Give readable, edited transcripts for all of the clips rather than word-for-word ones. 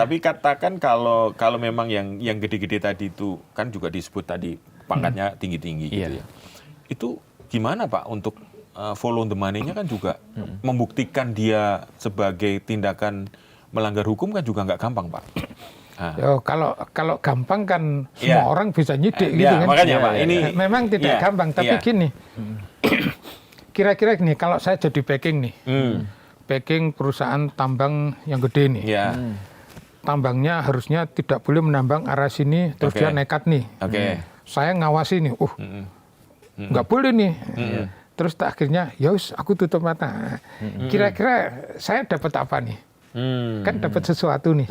Tapi katakan kalau memang yang gede-gede tadi itu kan juga disebut tadi pangkatnya tinggi-tinggi gitu ya. Itu gimana Pak untuk follow the money-nya kan juga membuktikan dia sebagai tindakan melanggar hukum kan juga nggak gampang Pak. Yo, kalau gampang kan semua orang bisa nyidik gitu kan. Makanya Pak, ini memang tidak gampang, tapi gini. Kira-kira gini, kalau saya jadi backing nih. Backing perusahaan tambang yang gede nih. Tambangnya harusnya tidak boleh menambang arah sini, terus dia nekat nih. Saya ngawasi nih, nggak boleh nih. Terus akhirnya, yos aku tutup mata. Kira-kira saya dapat apa nih? Kan dapat sesuatu nih.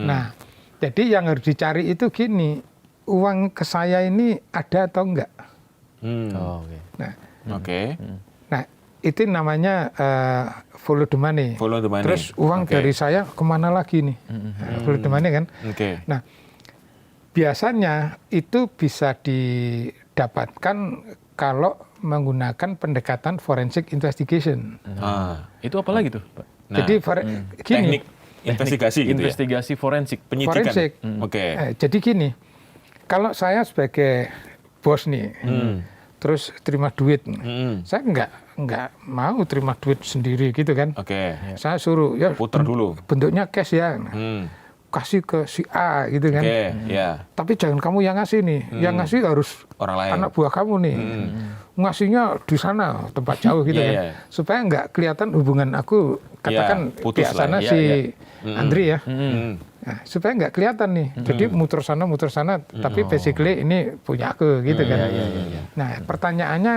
Nah, jadi yang harus dicari itu gini, uang ke saya ini ada atau enggak? Nah, itu namanya follow the money. Terus uang dari saya kemana lagi nih? Follow the money kan? Nah, biasanya itu bisa didapatkan kalau menggunakan pendekatan forensic investigation. Itu apa lagi tuh, Pak? Jadi gini, teknik investigasi gitu investigasi forensik, penyidikan. Jadi gini, kalau saya sebagai bos nih, terus terima duit, saya nggak mau terima duit sendiri gitu kan. Saya suruh ya putar dulu, bentuknya cash ya, kasih ke si A gitu kan. Tapi jangan kamu yang ngasih nih, yang ngasih harus orang lain, anak buah kamu nih. Ngasihnya di sana tempat jauh gitu kan, supaya nggak kelihatan hubungan aku katakan pihak sana si Andri ya, nah, supaya nggak kelihatan nih. Jadi muter sana, tapi basically ini punya aku gitu kan. Nah pertanyaannya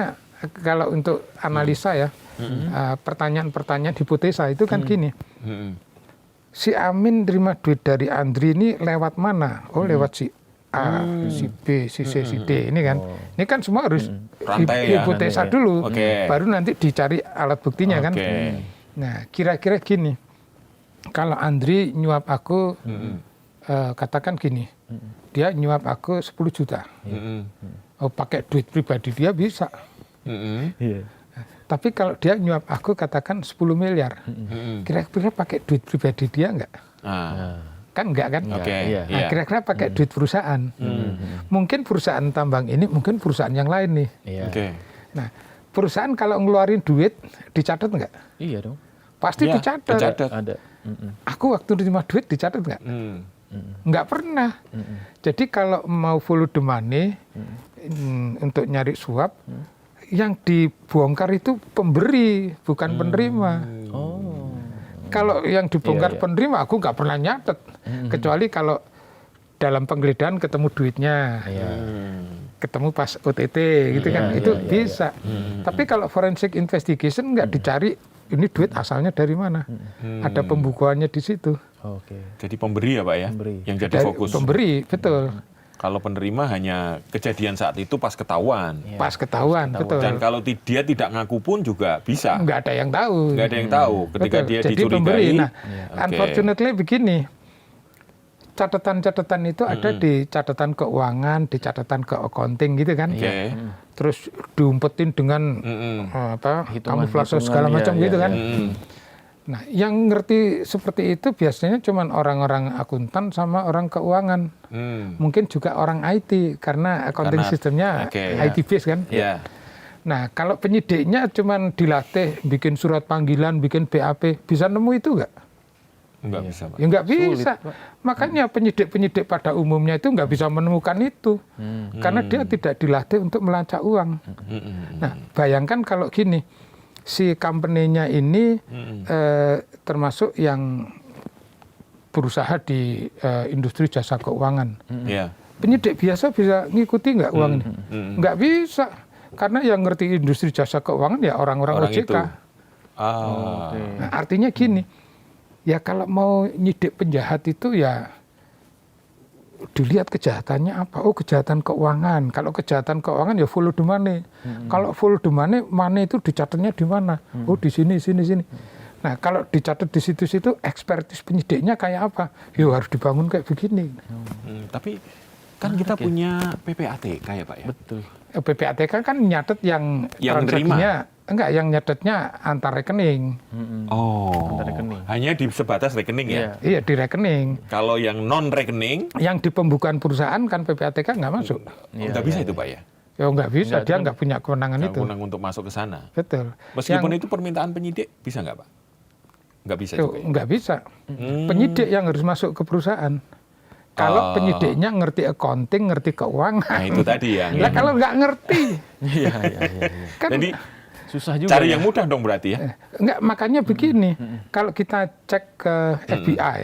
kalau untuk analisa ya, pertanyaan-pertanyaan hipotesa itu kan gini. Si Amin terima duit dari Andri ini lewat mana? Oh lewat si A, si B, si C, si D ini kan. Ini kan semua harus hipotesa dulu, baru nanti dicari alat buktinya kan. Nah kira-kira gini, kalau Andri nyuap aku, katakan gini, dia nyuap aku 10 juta. Oh pakai duit pribadi dia bisa. Tapi kalau dia nyuap aku katakan 10 miliar, kira-kira pakai duit pribadi dia enggak? Kan enggak kan? Nah, kira-kira pakai duit perusahaan. Mungkin perusahaan tambang ini, mungkin perusahaan yang lain nih. Nah, perusahaan kalau ngeluarin duit, dicatat enggak? Iya dong. Pasti dicatat. Ada. Aku waktu terima duit dicatat enggak? Enggak pernah. Jadi kalau mau follow the money, untuk nyari suap, yang dibongkar itu pemberi, bukan penerima. Kalau yang dibongkar penerima, aku nggak pernah nyatet. Kecuali kalau dalam penggeledahan ketemu duitnya, ketemu pas OTT gitu kan, itu bisa. Tapi kalau forensic investigation nggak dicari, ini duit asalnya dari mana? Ada pembukuannya di situ. Jadi pemberi ya Pak ya, yang jadi fokus. Pemberi, betul. Kalau penerima hanya kejadian saat itu pas ketahuan. Pas ketahuan, betul. Dan kalau dia tidak ngaku pun juga bisa. Nggak ada yang tahu. Nggak ada yang tahu ketika betul. Dia jadi dicurigai. Pemberi. Nah, unfortunately begini, catatan-catatan itu ada di catatan keuangan, di catatan ke accounting gitu kan. Terus diumpetin dengan kamuflase segala macam gitu kan. Nah, yang ngerti seperti itu biasanya cuma orang-orang akuntan sama orang keuangan. Mungkin juga orang IT karena accounting sistemnya IT based kan. Nah, kalau penyidiknya cuma dilatih bikin surat panggilan, bikin BAP, bisa nemu itu nggak? Nggak bisa, Pak. Ya nggak bisa. Makanya penyidik-penyidik pada umumnya itu nggak bisa menemukan itu. Karena dia tidak dilatih untuk melacak uang. Nah, bayangkan kalau gini, si company-nya ini termasuk yang berusaha di industri jasa keuangan. Penyidik biasa bisa ngikuti nggak uang ini? Nggak bisa. Karena yang ngerti industri jasa keuangan ya orang-orang OJK. Nah, artinya gini, ya kalau mau nyidik penjahat itu ya dilihat kejahatannya apa. Oh, kejahatan keuangan. Kalau kejahatan keuangan ya follow the money. Kalau follow the money, money itu dicatatnya di mana? Oh, di sini. Nah, kalau dicatat di situ-situ, ekspertis penyidiknya kayak apa? Ya harus dibangun kayak begini. Tapi Kan kita punya PPATK ya Pak ya? Betul. PPATK kan nyatet yang nerima. Enggak, yang nyatetnya antar rekening. Oh, Antar rekening. hanya di sebatas rekening ya? Iya, di rekening. Kalau yang non-rekening? Yang di pembukaan perusahaan kan PPATK nggak masuk. Nggak bisa itu Pak ya? Ya nggak bisa, dia nggak punya kewenangan Nggak itu. kewenangan untuk masuk ke sana. Betul. Meskipun itu permintaan penyidik, bisa nggak Pak? Nggak bisa juga ya? Nggak bisa. Penyidik yang harus masuk ke perusahaan. Kalau penyidiknya ngerti accounting, ngerti keuangan. Nah itu tadi yang... Lah kalau nggak ngerti, Iya. kan Jadi Susah juga. cari ya. yang mudah dong berarti ya? nggak, makanya begini. Kalau kita cek ke FBI,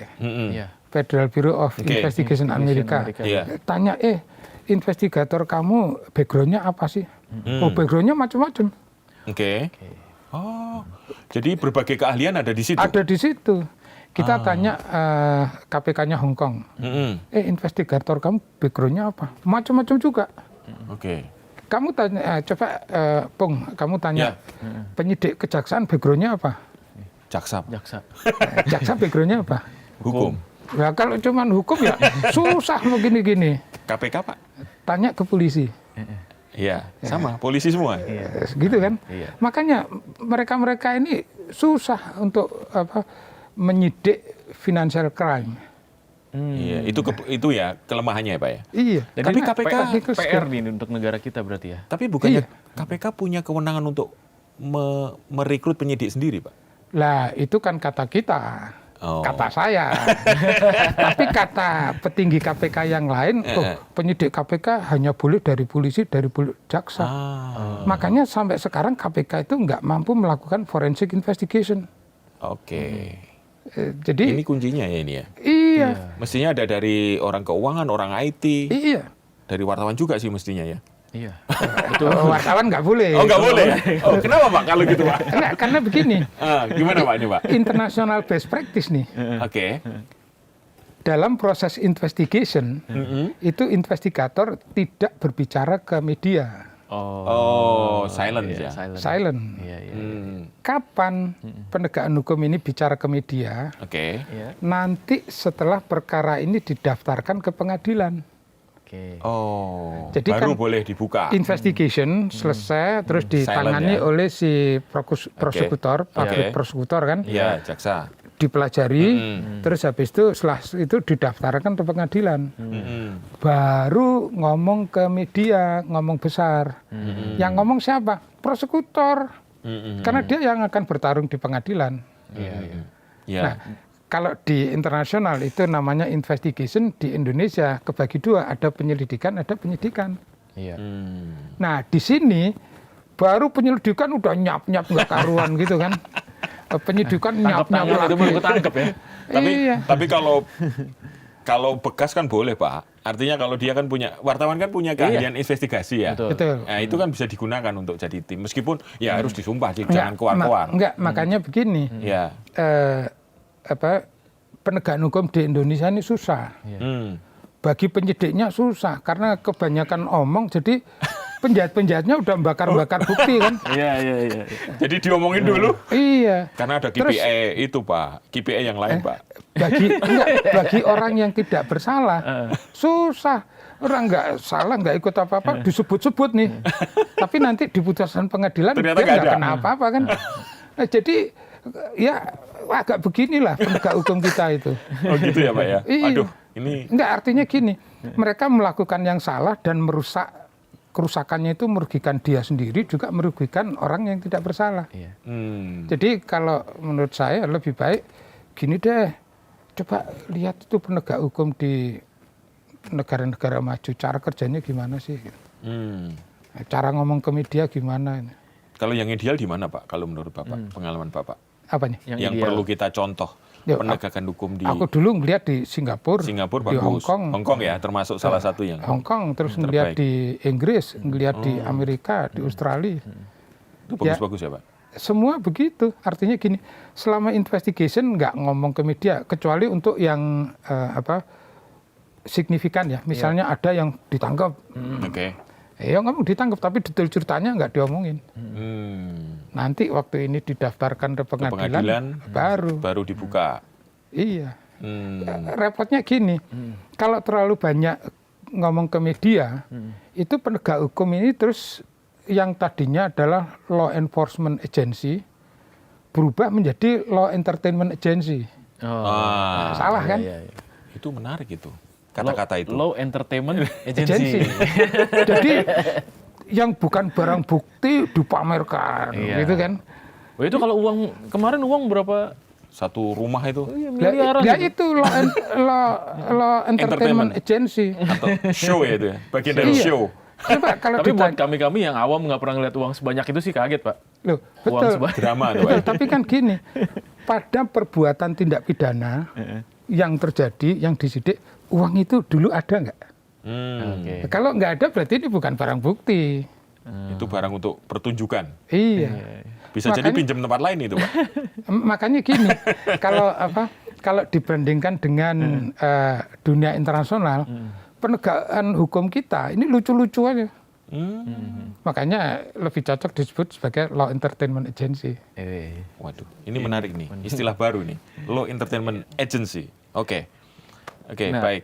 Iya. Federal Bureau of Investigation Amerika, Iya. tanya, investigator kamu background-nya apa sih? Oh, background-nya macam-macam. Oke. Oh, jadi berbagai keahlian ada di situ? Ada di situ. Kita tanya KPK-nya Hong Kong. Investigator kamu background-nya apa? Macam-macam juga. Oke. Kamu tanya, coba Pung, kamu tanya penyidik kejaksaan background-nya apa? Jaksa. Jaksa background-nya apa? Hukum. Ya kalau cuman hukum ya susah mau gini-gini. KPK Pak? Tanya ke polisi. Iya, sama. Polisi semua? Gitu kan? Makanya mereka-mereka ini susah untuk menyidik financial crime. Iya, itu ya kelemahannya ya Pak ya? Iya. Tapi karena KPK technical skill. PR nih untuk negara kita berarti ya. Tapi bukannya KPK punya kewenangan untuk merekrut penyidik sendiri Pak? Lah itu kan kata kita. Oh. Kata saya. Tapi kata petinggi KPK yang lain, penyidik KPK hanya boleh dari polisi, dari jaksa. Makanya sampai sekarang KPK itu nggak mampu melakukan forensic investigation. Oke. Jadi Ini kuncinya ya ini ya? Iya. Mestinya ada dari orang keuangan, orang IT. Iya. Dari wartawan juga sih mestinya ya? Iya. Wartawan nggak boleh. Oh nggak boleh? Oh kenapa Pak kalau gitu Pak? Enggak, karena begini. Gimana Pak ini Pak? International best practice nih. Oke. Dalam proses investigation, itu investigator tidak berbicara ke media. Oh, silent ya? Silent. Iya. Kapan penegakan hukum ini bicara ke media? Oke. Nanti setelah perkara ini didaftarkan ke pengadilan. Oh, Jadi baru kan boleh dibuka. Investigation selesai, terus ditangani Silent, ya? oleh si prosekutor, public prosecutor kan? Iya, jaksa. Dipelajari, terus habis itu setelah itu didaftarkan ke pengadilan. Baru ngomong ke media, ngomong besar. Yang ngomong siapa? Prosekutor. Karena dia yang akan bertarung di pengadilan. Nah, kalau di internasional itu namanya investigation, di Indonesia kebagi dua, ada penyelidikan, ada penyidikan. Nah, di sini baru penyelidikan udah nyap-nyap nggak karuan gitu kan. Penyidikan nyap-nyap lagi. Itu baru ketangkep ya. Tapi kalau bekas kan boleh Pak. Artinya kalau dia kan punya, wartawan kan punya keahlian investigasi ya. Betul. Nah itu kan bisa digunakan untuk jadi tim. Meskipun ya harus disumpah, jangan keluar-keluar. Enggak, makanya begini. Ya. Penegakan hukum di Indonesia ini susah. Bagi penyidiknya susah karena kebanyakan omong, jadi penjahat-penjahatnya udah bakar-bakar bukti kan. Iya. Jadi diomongin dulu. Iya. Karena ada KPI itu Pak, KPI yang lain Pak. Bagi orang yang tidak bersalah susah. Orang nggak salah, nggak ikut apa-apa, disebut-sebut nih. Tapi nanti di putusan pengadilan ternyata dia nggak ada. kena apa-apa kan. Nah, jadi ya agak beginilah penegak hukum kita itu. Oh gitu ya Pak ya? Iya. Aduh, ini... Enggak, artinya gini, mereka melakukan yang salah dan merusak, kerusakannya itu merugikan dia sendiri, juga merugikan orang yang tidak bersalah. Jadi kalau menurut saya lebih baik gini deh, coba lihat itu penegak hukum di negara-negara maju, cara kerjanya gimana sih? Cara ngomong ke media gimana? Kalau yang ideal di mana Pak, kalau menurut Bapak, pengalaman Bapak? Apanya? Yang perlu kita contoh penegakan hukum di... Aku dulu ngeliat di Singapura di Hong bagus. Kong. Hong Kong ya, termasuk salah satu yang... Hong Kong, terus ngeliat di Inggris, ngeliat di Amerika, di Australia. Itu bagus-bagus ya Pak? Semua begitu, artinya gini, selama investigation nggak ngomong ke media, kecuali untuk yang signifikan ya, misalnya ada yang ditangkap. Ya ngomong ditangkap, tapi detail ceritanya nggak diomongin. Nanti waktu ini didaftarkan ke pengadilan baru dibuka. Iya. Repotnya gini, kalau terlalu banyak ngomong ke media, itu penegak hukum ini terus yang tadinya adalah law enforcement agency berubah menjadi law entertainment agency. Salah kan? Iya. Itu menarik itu kata-kata itu. Law entertainment agency. Jadi yang bukan barang bukti dipamerkan, gitu kan? Oh, itu kalau kemarin uang berapa? Satu rumah itu. Miliaran. Itu law entertainment agency. Atau show ya itu ya, bagian dari show. Coba kalau Tapi buat kami yang awam nggak pernah ngeliat uang sebanyak itu sih kaget, Pak. Loh, betul. Drama tuh, betul. Tapi kan gini, pada perbuatan tindak pidana yang terjadi, yang disidik, uang itu dulu ada nggak? Kalau nggak ada berarti ini bukan barang bukti. Itu barang untuk pertunjukan. Iya. Bisa jadi pinjam tempat lain itu, Pak. Makanya gini, kalau dibandingkan dengan dunia internasional, penegakan hukum kita ini lucu-lucu aja. Makanya lebih cocok disebut sebagai law entertainment agency. Waduh, ini menarik nih, istilah baru nih, law entertainment agency. Oke, baik.